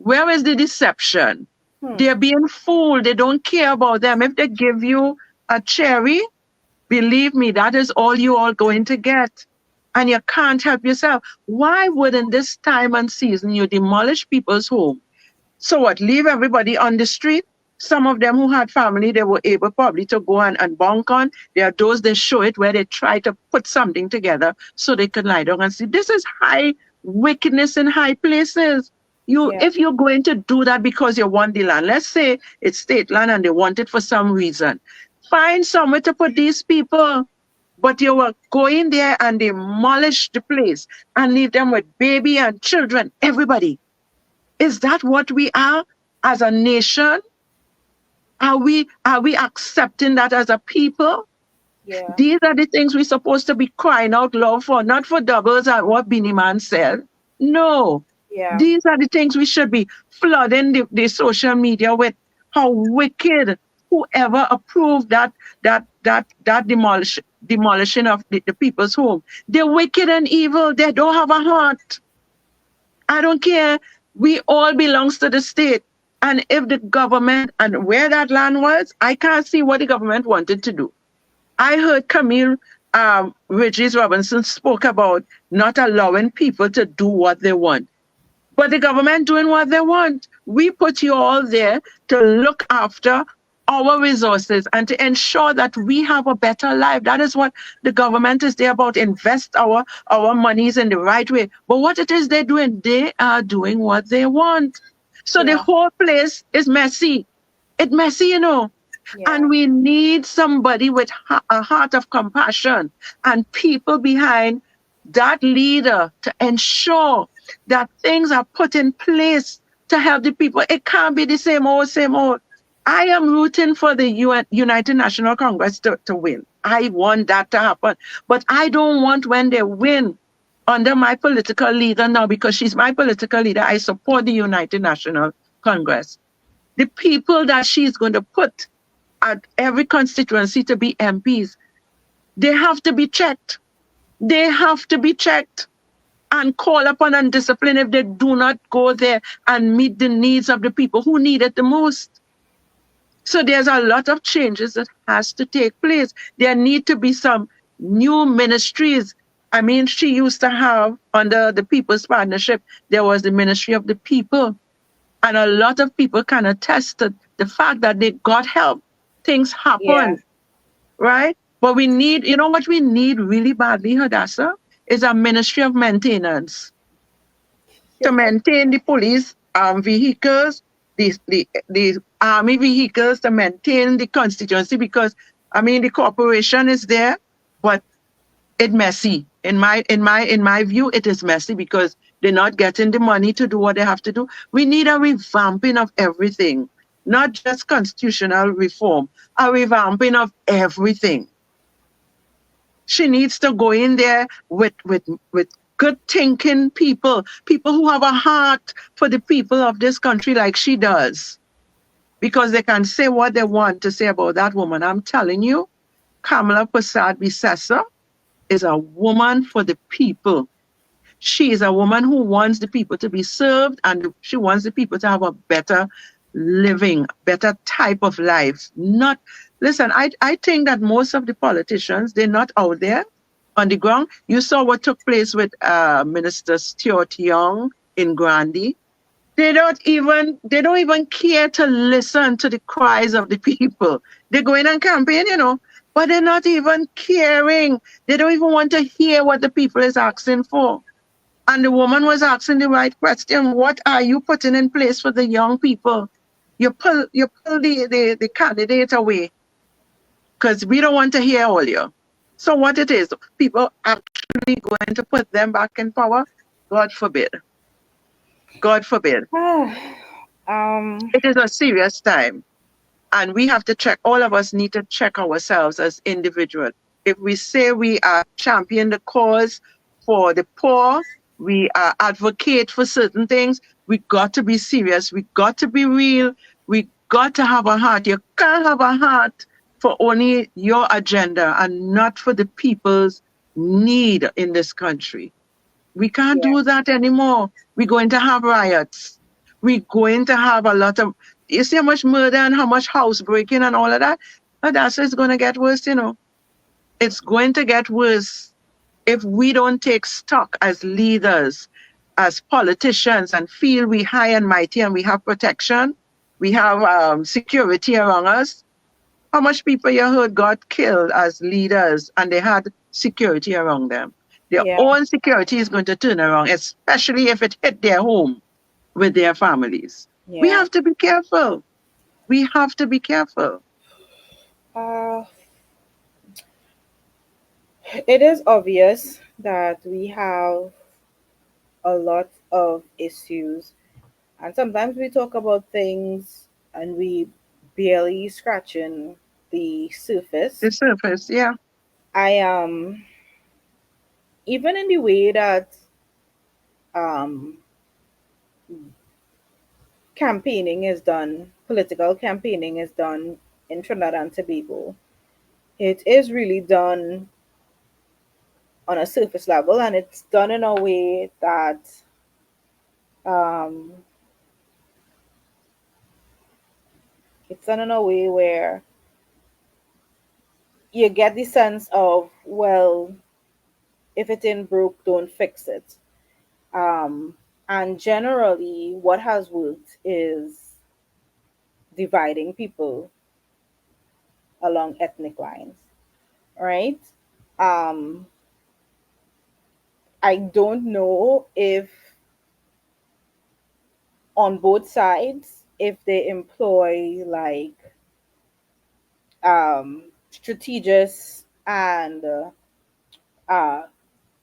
Where is the deception? They're being fooled. They don't care about them. If they give you a cherry, believe me, that is all you are going to get. And you can't help yourself. Why would in this time and season you demolish people's home? So what, leave everybody on the street? Some of them who had family, they were able probably to go and bunk on. There are those that show it where they try to put something together so they can lie down and sleep. This is high wickedness in high places. If you're going to do that because you want the land, let's say it's state land and they want it for some reason, find somewhere to put these people. But you were going there and demolish the place and leave them with baby and children, everybody. Is that what we are as a nation? Are we accepting that as a people? Yeah. These are the things we're supposed to be crying out loud for, not for doubles at what Bennie Man said. No. Yeah. These are the things we should be flooding the social media with. How wicked! Whoever approved that demolition of the people's home, they're wicked and evil. They don't have a heart. I don't care. We all belongs to the state. And if the government, and where that land was, I can't see what the government wanted to do. I heard Camille Ridges Robinson spoke about not allowing people to do what they want. But the government doing what they want. We put you all there to look after our resources and to ensure that we have a better life. That is what the government is there about. Invest our monies in the right way. But what it is they're doing, they are doing what they want. So the whole place is messy. It's messy, you know. Yeah. And we need somebody with a heart of compassion and people behind that leader to ensure that things are put in place to help the people. It can't be the same old, same old. I am rooting for the United National Congress to win. I want that to happen. But I don't want when they win under my political leader now, because she's my political leader, I support the United National Congress. The people that she's going to put at every constituency to be MPs, they have to be checked. They have to be checked and call upon and discipline if they do not go there and meet the needs of the people who need it the most. So there's a lot of changes that has to take place. There need to be some new ministries. I mean, she used to have, under the People's Partnership, there was the Ministry of the People. And a lot of people can attest to the fact that they got help. Things happen, right? But we need, you know what we need really badly, Hadassah, is a Ministry of Maintenance. To maintain the police vehicles, the army vehicles, to maintain the constituency, because, I mean, the corporation is there, but it's messy. In my view, it is messy because they're not getting the money to do what they have to do. We need a revamping of everything, not just constitutional reform, a revamping of everything. She needs to go in there with good thinking people who have a heart for the people of this country like she does, because they can say what they want to say about that woman. I'm telling you, Kamala Persad-Bissessar is a woman for the people. She is a woman who wants the people to be served, and she wants the people to have a better living, better type of life. Listen, I think that most of the politicians, they're not out there on the ground. You saw what took place with Minister Stuart Young in Grandy. They don't even care to listen to the cries of the people. They go in and campaign, you know, but they're not even caring. They don't even want to hear what the people is asking for. And the woman was asking the right question. What are you putting in place for the young people? You pull the candidate away because we don't want to hear all you. So what it is, people actually going to put them back in power? God forbid. God forbid. It is a serious time. And we have to check, all of us need to check ourselves as individuals. If we say we are champion the cause for the poor, we advocate for certain things, we got to be serious, we got to be real, we got to have a heart. You can't have a heart for only your agenda and not for the people's need in this country. We can't do that anymore. We're going to have riots. we're going to have a lot of, you see how much murder and how much housebreaking and all of that? Hadassah is going to get worse, you know. It's going to get worse if we don't take stock as leaders, as politicians, and feel we high and mighty and we have protection, we have security around us. How much people you heard got killed as leaders and they had security around them? Their Yeah. own security is going to turn around, especially if it hit their home with their families. We Yeah. have to be careful. We have to be careful. Uh, it is obvious that we have a lot of issues, and sometimes we talk about things and we barely scratching the surface. The surface, yeah. I even in the way that um campaigning is done, political campaigning is done in Trinidad and Tobago. It is really done on a surface level, and it's done in a way that um, it's done in a way where you get the sense of, well, if it ain't broke, don't fix it. Um, and generally, what has worked is dividing people along ethnic lines, right? Um, I don't know if on both sides, if they employ like strategists and uh,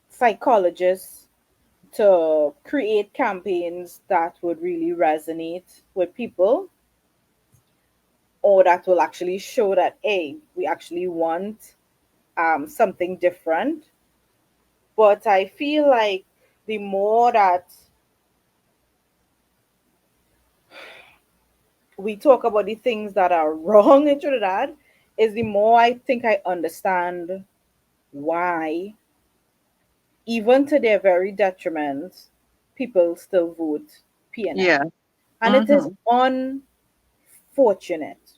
psychologists to create campaigns that would really resonate with people, or that will actually show that, hey, we actually want something different. But I feel like the more that we talk about the things that are wrong in Trinidad, is the more I think I understand why, even to their very detriment, people still vote PNM. Yeah. And it is Mm-hmm. unfortunate,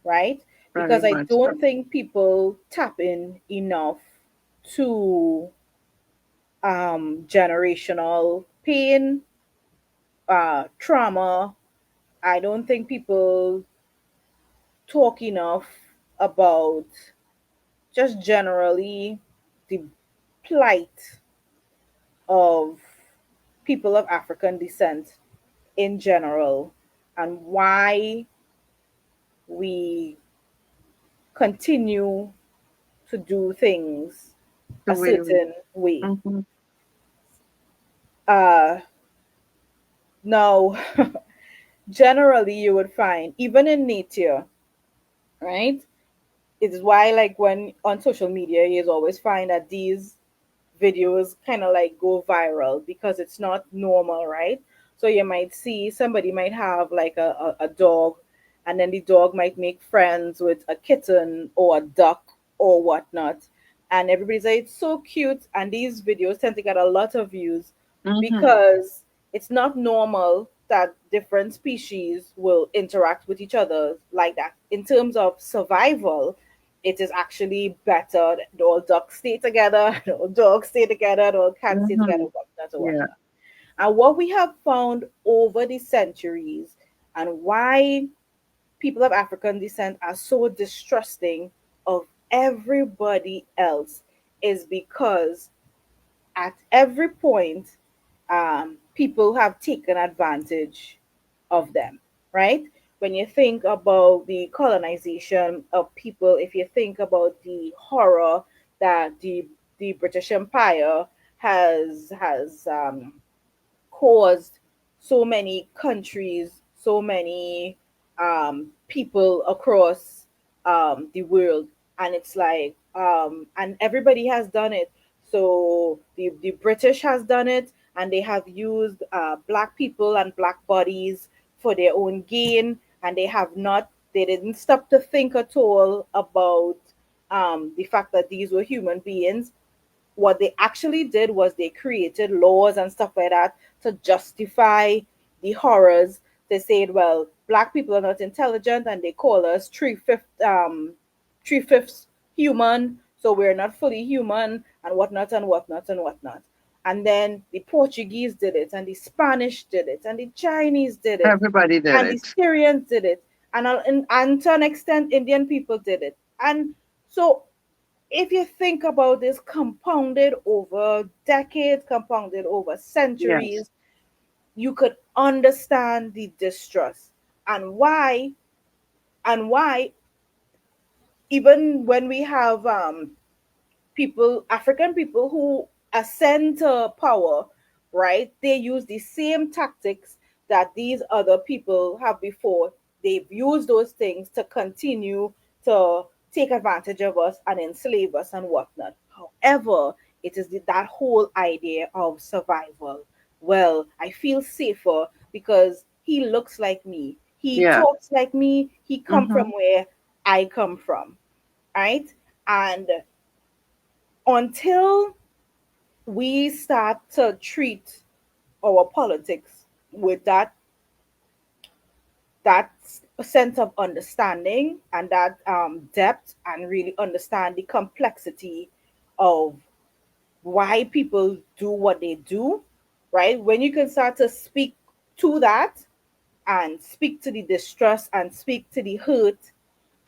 right? Very Because I much so. don't think people tap in enough to generational pain, trauma. I don't think people talk enough about just generally the plight of people of African descent in general, and why we continue to do things The a way we. certain way. Mm-hmm. Uh, Now, generally, you would find, even in nature, right? It's why, like, when on social media, you always find that these videos kind of like go viral because it's not normal, right? So you might see somebody might have like a dog, and then the dog might make friends with a kitten or a duck or whatnot. And everybody's like, it's so cute. And these videos tend to get a lot of views Mm-hmm. because it's not normal that different species will interact with each other like that. In terms of survival, it is actually better that the old ducks stay together, the old dogs stay together, the old cats stay together, Mm-hmm. whatnot or Yeah. whatnot. And what we have found over the centuries, and why people of African descent are so distrusting of everybody else, is because at every point, people have taken advantage of them, right? When you think about the colonization of people, if you think about the horror that the British Empire has caused so many countries, so many people across the world, and it's like and everybody has done it. So the British has done it, and they have used black people and black bodies for their own gain, and they didn't stop to think at all about the fact that these were human beings. What they actually did was they created laws and stuff like that to justify the horrors They said, well, black people are not intelligent, and they call us three fifths human, so we're not fully human, and whatnot and whatnot and whatnot. And then the Portuguese did it, and the Spanish did it, and the Chinese did it, Everybody did and the it. Syrians did it, and to an extent, Indian people did it. And so, if you think about this, compounded over decades, compounded over Yes. centuries, you could understand the distrust and why even when we have people, African people who ascend to power, right? They use the same tactics that these other people have before. They've used those things to continue to take advantage of us and enslave us and whatnot. However, it is that whole idea of survival. Well, I feel safer because he looks like me. He Yeah. talks like me. He come from Mm-hmm. where I come from, right? And until we start to treat our politics with that sense of understanding and that depth, and really understand the complexity of why people do what they do, right? When you can start to speak to that, and speak to the distress, and speak to the hurt,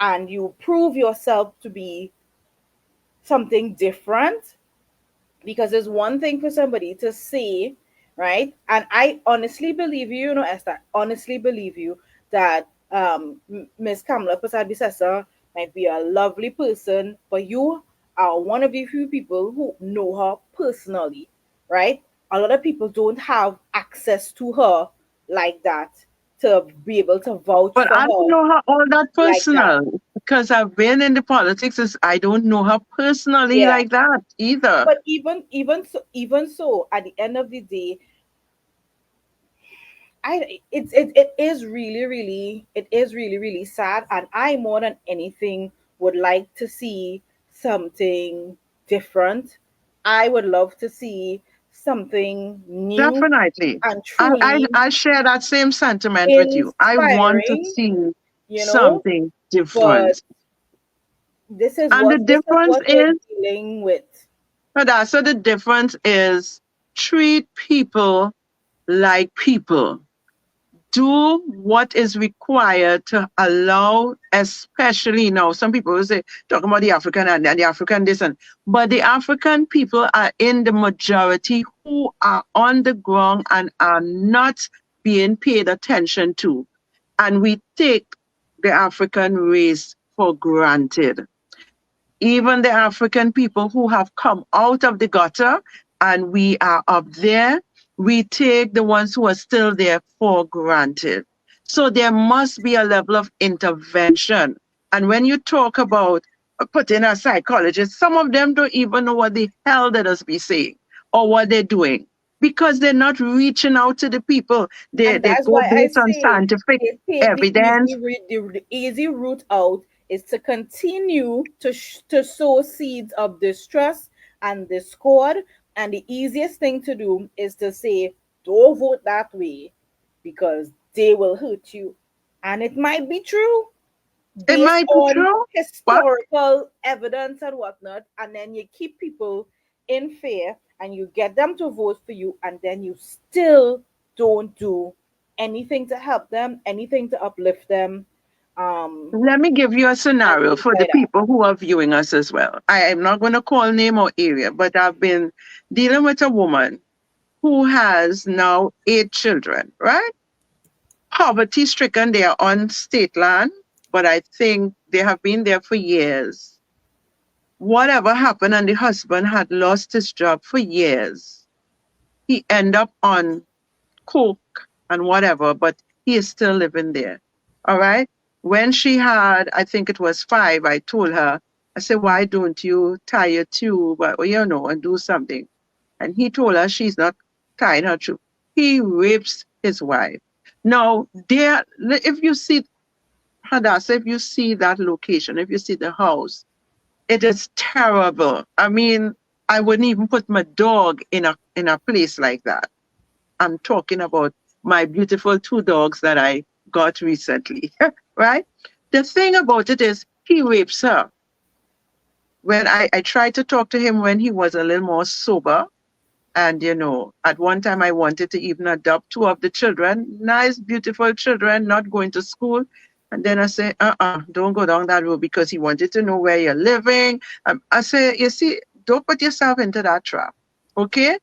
and you prove yourself to be something different, because there's one thing for somebody to say, right? And I honestly believe you, Esther, honestly believe you that Miss Kamala Prasad Bisesa might be a lovely person, but you are one of the few people who know her personally, right? A lot of people don't have access to her like that, to be able to vouch But for I don't her know her all that like that. personal because I've been in the politics. I don't know her personally Yeah. like that either. But even so, at the end of the day, it is really sad, and I more than anything would like to see something different. I would love to see something new Definitely. and I truly I share that same sentiment with you. I want to inspiring, see you know. something But different. this is And the what this is difference what we're is, dealing with. Hadassah, the difference is treat people like people. Do what is required to allow, especially now, some people will say, talking about the African and the African this and, but the African people are in the majority who are on the ground and are not being paid attention to. And we take the African race for granted. Even the African people who have come out of the gutter and we are up there, we take the ones who are still there for granted. So there must be a level of intervention. And when you talk about putting a psychologist, some of them don't even know what the hell they must be saying or what they're doing because they're not reaching out to the people. They, And they that's go why I based on say scientific they take the evidence. easy route out is to continue to sow seeds of distrust and discord. And the easiest thing to do is to say, don't vote that way because they will hurt you. And it might be true It based might be on true, but historical evidence and whatnot, and then you keep people in fear and you get them to vote for you, and then you still don't do anything to help them, anything to uplift them, um, let me give you a and scenario things for the like that. people who are viewing us as well. I am not going to call name or area, but I've been dealing with a woman who has now 8 children, right? Poverty stricken. They are on state land, but I think they have been there for years. Whatever happened, and the husband had lost his job for years. He ended up on coke and whatever, but he is still living there. All right. When she had, I think it was 5, I told her, I said, why don't you tie your tube, and do something? And he told her she's not tying her tube. He rapes his wife. Now, there, if you see, Hadassah, if you see that location, if you see the house, it is terrible. I mean, I wouldn't even put my dog in a place like that. I'm talking about my beautiful 2 dogs that I got recently, right? The thing about it is he rapes her. When I tried to talk to him when he was a little more sober, and at one time I wanted to even adopt 2 of the children, nice, beautiful children, not going to school. And then I say, don't go down that road, because he wanted to know where you're living. I say, you see, don't put yourself into that trap. Okay?